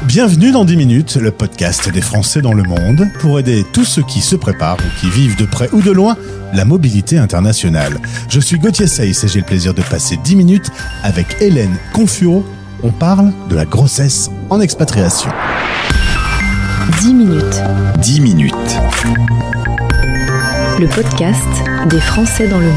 Bienvenue dans 10 minutes, le podcast des Français dans le monde, pour aider tous ceux qui se préparent ou qui vivent de près ou de loin la mobilité internationale. Je suis Gauthier Seyss et j'ai le plaisir de passer 10 minutes avec Hélène Confureau. On parle de la grossesse en expatriation. 10 minutes. 10 minutes. Le podcast des Français dans le monde.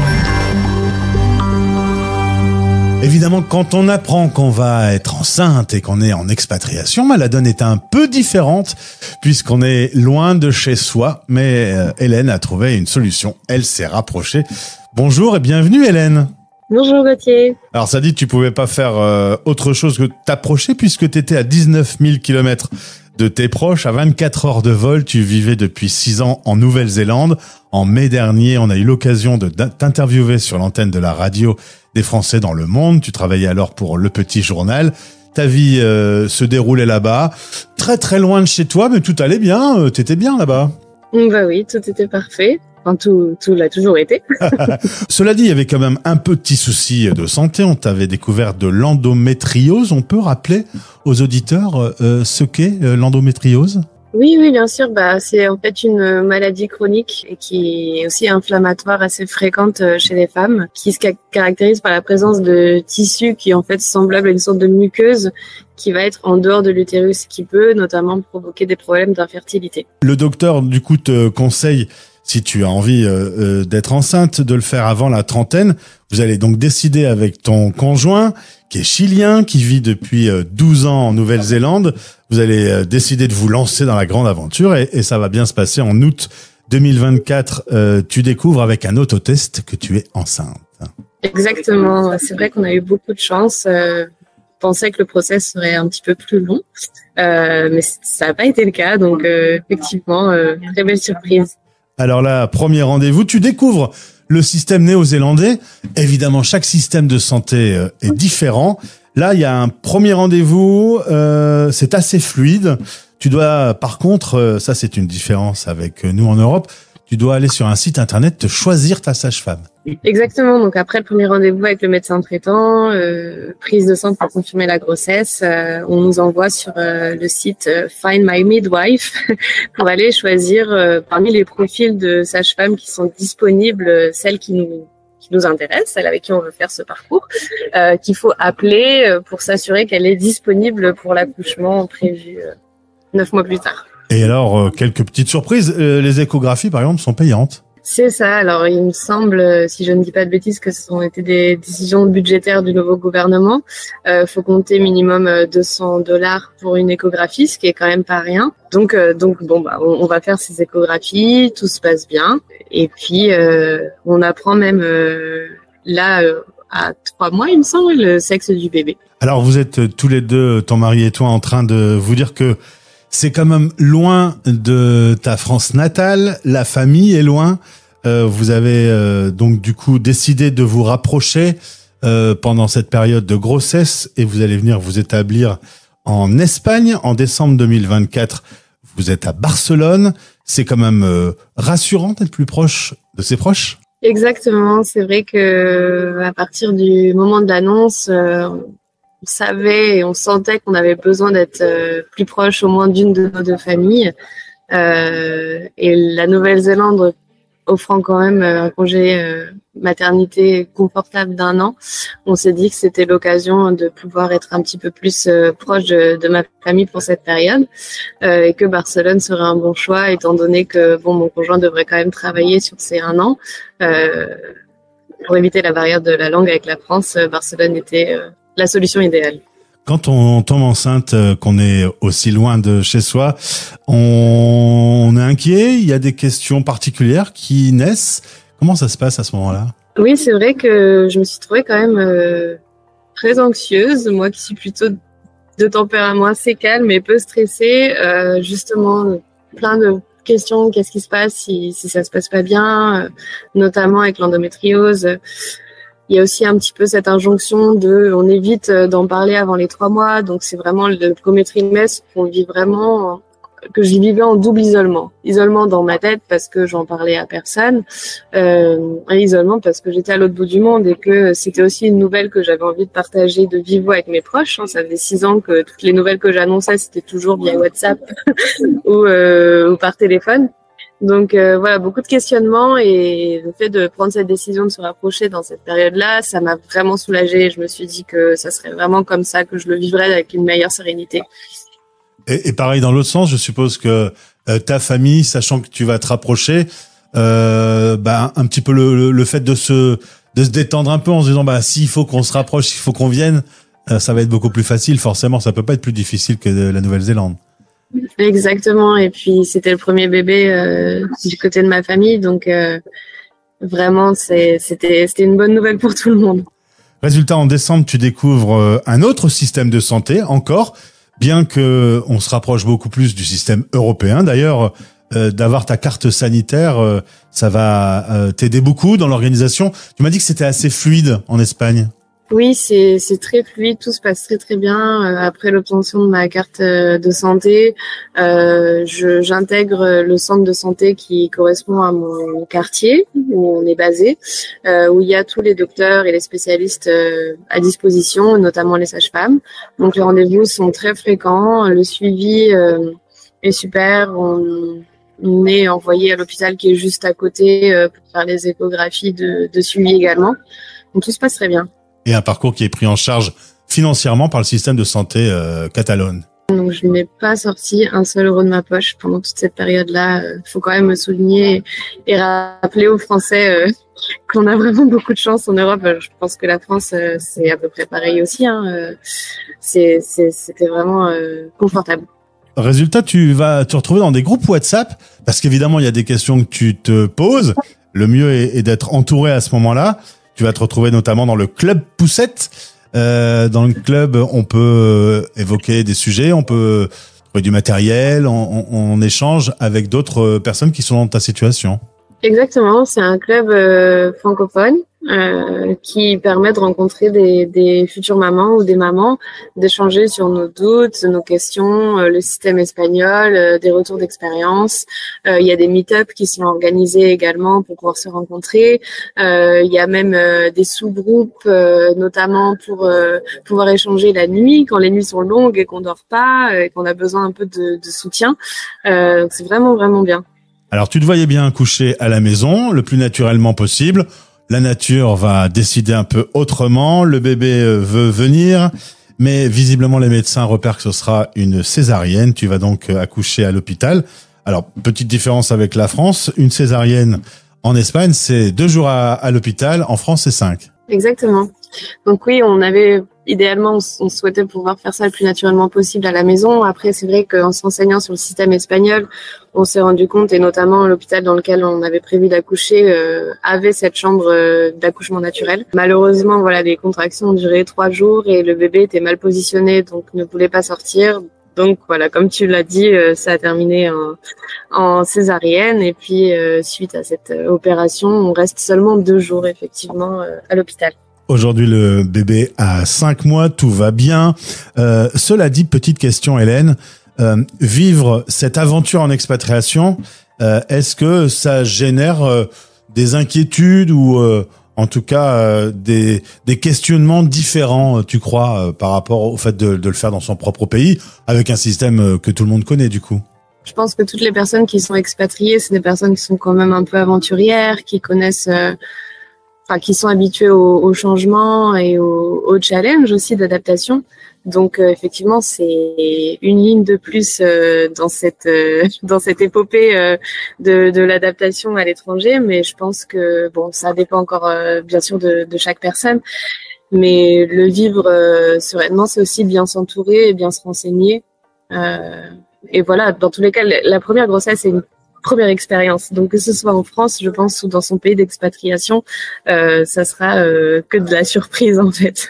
Évidemment, quand on apprend qu'on va être enceinte et qu'on est en expatriation, la donne est un peu différente puisqu'on est loin de chez soi. Mais Hélène a trouvé une solution. Elle s'est rapprochée. Bonjour et bienvenue Hélène. Bonjour Gauthier. Alors ça dit que tu pouvais pas faire autre chose que t'approcher puisque tu étais à 19 000 kilomètres de tes proches, à 24 heures de vol. Tu vivais depuis 6 ans en Nouvelle-Zélande. En mai dernier, on a eu l'occasion de t'interviewer sur l'antenne de la radio des Français dans le monde. Tu travaillais alors pour Le Petit Journal. Ta vie se déroulait là-bas, très très loin de chez toi, mais tout allait bien. T'étais bien là-bas. Bah oui, tout était parfait. Enfin, tout l'a toujours été. Cela dit, il y avait quand même un petit souci de santé. On t'avait découvert de l'endométriose. On peut rappeler aux auditeurs ce qu'est l'endométriose ? Oui, bien sûr. C'est en fait une maladie chronique et qui est aussi inflammatoire assez fréquente chez les femmes, qui se caractérise par la présence de tissus qui en fait semblable à une sorte de muqueuse qui va être en dehors de l'utérus, qui peut notamment provoquer des problèmes d'infertilité. Le docteur, du coup, te conseille, si tu as envie d'être enceinte, de le faire avant la trentaine. Vous allez donc décider avec ton conjoint, qui est chilien, qui vit depuis 12 ans en Nouvelle-Zélande. Vous allez décider de vous lancer dans la grande aventure et ça va bien se passer. En août 2024, tu découvres avec un autotest que tu es enceinte. Exactement. C'est vrai qu'on a eu beaucoup de chance. Je pensais que le process serait un petit peu plus long, mais ça n'a pas été le cas. Donc, effectivement, très belle surprise. Alors là, premier rendez-vous, tu découvres le système néo-zélandais. Évidemment, chaque système de santé est différent. Là, il y a un premier rendez-vous, c'est assez fluide. Tu dois, par contre, ça c'est une différence avec nous en Europe, tu dois aller sur un site internet, te choisir ta sage-femme. Exactement, donc après le premier rendez-vous avec le médecin traitant, prise de sang pour confirmer la grossesse, on nous envoie sur le site Find My Midwife pour aller choisir parmi les profils de sages-femmes qui sont disponibles, celles qui nous intéresse, celle avec qui on veut faire ce parcours, qu'il faut appeler pour s'assurer qu'elle est disponible pour l'accouchement prévu 9 mois plus tard. Et alors, quelques petites surprises, les échographies par exemple sont payantes. C'est ça, alors il me semble, si je ne dis pas de bêtises, que ce ont été des décisions budgétaires du nouveau gouvernement. Faut compter minimum $200 pour une échographie, ce qui est quand même pas rien. Donc on va faire ces échographies, tout se passe bien. Et puis, on apprend même à 3 mois, il me semble, le sexe du bébé. Alors, vous êtes tous les deux, ton mari et toi, en train de vous dire que c'est quand même loin de ta France natale, la famille est loin. Vous avez donc du coup décidé de vous rapprocher pendant cette période de grossesse et vous allez venir vous établir en Espagne en décembre 2024. Vous êtes à Barcelone. C'est quand même rassurant d'être plus proche de ses proches. Deux c'est vrai que à partir du moment de l'annonce, on savait et on sentait qu'on avait besoin d'être plus proche au moins d'une de nos deux familles. Et la Nouvelle-Zélande offrant quand même un congé maternité confortable d'1 an, on s'est dit que c'était l'occasion de pouvoir être un petit peu plus proche de ma famille pour cette période et que Barcelone serait un bon choix étant donné que mon conjoint devrait quand même travailler sur ces 1 an. Pour éviter la barrière de la langue avec la France, Barcelone était la solution idéale. Quand on tombe enceinte, qu'on est aussi loin de chez soi, on est inquiet. Il y a des questions particulières qui naissent. Comment ça se passe à ce moment-là ? Oui, c'est vrai que je me suis trouvée quand même très anxieuse. Moi qui suis plutôt de tempérament assez calme et peu stressée, justement, plein de questions. Qu'est-ce qui se passe si ça se passe pas bien, notamment avec l'endométriose. Il y a aussi un petit peu cette injonction on évite d'en parler avant les 3 mois. Donc, c'est vraiment le premier trimestre qu'on vit vraiment que je vivais en double isolement dans ma tête parce que j'en parlais à personne, et isolement parce que j'étais à l'autre bout du monde et que c'était aussi une nouvelle que j'avais envie de partager de vive voix avec mes proches. Ça faisait 6 ans que toutes les nouvelles que j'annonçais c'était toujours via WhatsApp ou par téléphone. Donc voilà, beaucoup de questionnements, et le fait de prendre cette décision de se rapprocher dans cette période-là, ça m'a vraiment soulagée. Je me suis dit que ça serait vraiment comme ça que je le vivrais, avec une meilleure sérénité. Et pareil dans l'autre sens, je suppose que ta famille, sachant que tu vas te rapprocher, un petit peu le fait de se détendre un peu en se disant s'il faut qu'on se rapproche, s'il faut qu'on vienne, ça va être beaucoup plus facile. Forcément, ça peut pas être plus difficile que la Nouvelle-Zélande. Exactement, et puis c'était le premier bébé du côté de ma famille, donc vraiment c'était une bonne nouvelle pour tout le monde. Résultat, en décembre, tu découvres un autre système de santé encore, bien que on se rapproche beaucoup plus du système européen. D'ailleurs, d'avoir ta carte sanitaire, ça va t'aider beaucoup dans l'organisation. Tu m'as dit que c'était assez fluide en Espagne. Oui, c'est très fluide, tout se passe très très bien. Après l'obtention de ma carte de santé, j'intègre le centre de santé qui correspond à mon quartier où on est basé, où il y a tous les docteurs et les spécialistes à disposition, notamment les sages-femmes. Donc les rendez-vous sont très fréquents, le suivi est super. On est envoyé à l'hôpital qui est juste à côté pour faire les échographies de suivi également. Donc tout se passe très bien. Et un parcours qui est pris en charge financièrement par le système de santé catalane. Donc je n'ai pas sorti un seul euro de ma poche pendant toute cette période-là. Faut quand même me souligner et rappeler aux Français qu'on a vraiment beaucoup de chance en Europe. Je pense que la France, c'est à peu près pareil aussi. C'était vraiment confortable. Résultat, tu vas te retrouver dans des groupes WhatsApp, parce qu'évidemment, il y a des questions que tu te poses. Le mieux est d'être entouré à ce moment-là. Tu vas te retrouver notamment dans le club Poussette. Dans le club, on peut évoquer des sujets, on peut trouver du matériel, on échange avec d'autres personnes qui sont dans ta situation. Exactement, c'est un club francophone qui permet de rencontrer des futures mamans ou des mamans, d'échanger sur nos doutes, nos questions, le système espagnol, des retours d'expérience. Il y a des meet-up qui sont organisés également pour pouvoir se rencontrer. Il y a même des sous-groupes, notamment pour pouvoir échanger la nuit quand les nuits sont longues et qu'on dort pas et qu'on a besoin un peu de soutien. Donc c'est vraiment, vraiment bien. Alors, tu te voyais bien coucher à la maison, le plus naturellement possible. La nature va décider un peu autrement. Le bébé veut venir, mais visiblement, les médecins repèrent que ce sera une césarienne. Tu vas donc accoucher à l'hôpital. Alors, petite différence avec la France. Une césarienne en Espagne, c'est 2 jours à l'hôpital. En France, c'est 5. Exactement. Donc oui, idéalement, on souhaitait pouvoir faire ça le plus naturellement possible à la maison. Après, c'est vrai qu'en s'enseignant sur le système espagnol, on s'est rendu compte, et notamment l'hôpital dans lequel on avait prévu d'accoucher avait cette chambre d'accouchement naturel. Malheureusement, voilà, les contractions ont duré 3 jours et le bébé était mal positionné, donc ne voulait pas sortir. Donc voilà, comme tu l'as dit, ça a terminé en césarienne. Et puis suite à cette opération, on reste seulement 2 jours effectivement à l'hôpital. Aujourd'hui, le bébé a 5 mois, tout va bien. Cela dit, petite question, Hélène, vivre cette aventure en expatriation, est-ce que ça génère des inquiétudes ou en tout cas des questionnements différents, tu crois, par rapport au fait de le faire dans son propre pays, avec un système que tout le monde connaît du coup? Je pense que toutes les personnes qui sont expatriées, c'est des personnes qui sont quand même un peu aventurières, qui connaissent... qui sont habitués au changement et au challenge aussi d'adaptation. Donc effectivement, c'est une ligne de plus dans cette épopée de l'adaptation à l'étranger. Mais je pense que ça dépend encore bien sûr de chaque personne. Mais le vivre sereinement, c'est aussi bien s'entourer et bien se renseigner. Et voilà, dans tous les cas, la première grossesse, c'est une première expérience. Donc que ce soit en France, je pense, ou dans son pays d'expatriation, ça sera que de la surprise en fait.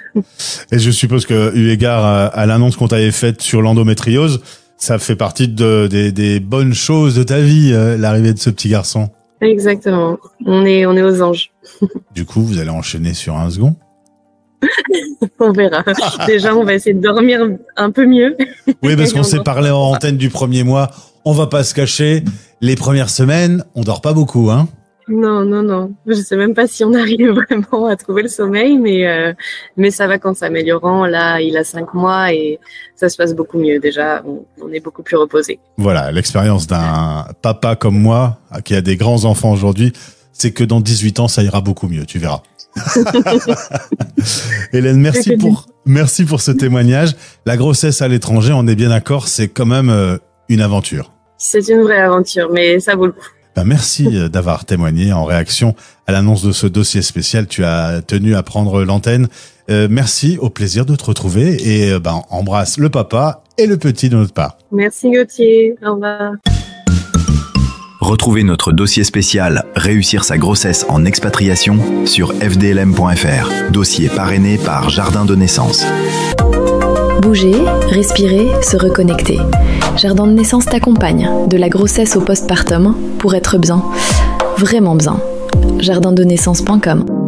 Et je suppose que, eu égard à l'annonce qu'on t'avait faite sur l'endométriose, ça fait partie des bonnes choses de ta vie, l'arrivée de ce petit garçon. Exactement. On est aux anges. Du coup, vous allez enchaîner sur un second. On verra. Déjà, on va essayer de dormir un peu mieux. Oui, parce qu'on s'est parlé en antenne du premier mois. on va pas se cacher, les premières semaines, on dort pas beaucoup, hein. Non. Je sais même pas si on arrive vraiment à trouver le sommeil, mais ça va quand s'améliorant. Là, il a 5 mois et ça se passe beaucoup mieux déjà. On est beaucoup plus reposé. Voilà, l'expérience d'un papa comme moi, qui a des grands enfants aujourd'hui, c'est que dans 18 ans, ça ira beaucoup mieux, tu verras. Hélène, merci pour ce témoignage. La grossesse à l'étranger, on est bien d'accord, c'est quand même une aventure. C'est une vraie aventure, mais ça vaut le coup. Merci d'avoir témoigné en réaction à l'annonce de ce dossier spécial. Tu as tenu à prendre l'antenne. Merci, au plaisir de te retrouver et embrasse le papa et le petit de notre part. Merci Gauthier, au revoir. Retrouvez notre dossier spécial « Réussir sa grossesse en expatriation » sur fdlm.fr. Dossier parrainé par Jardin de Naissance. Bouger, respirer, se reconnecter. Jardin de Naissance t'accompagne de la grossesse au postpartum pour être bien, vraiment bien. Jardindenaissance.com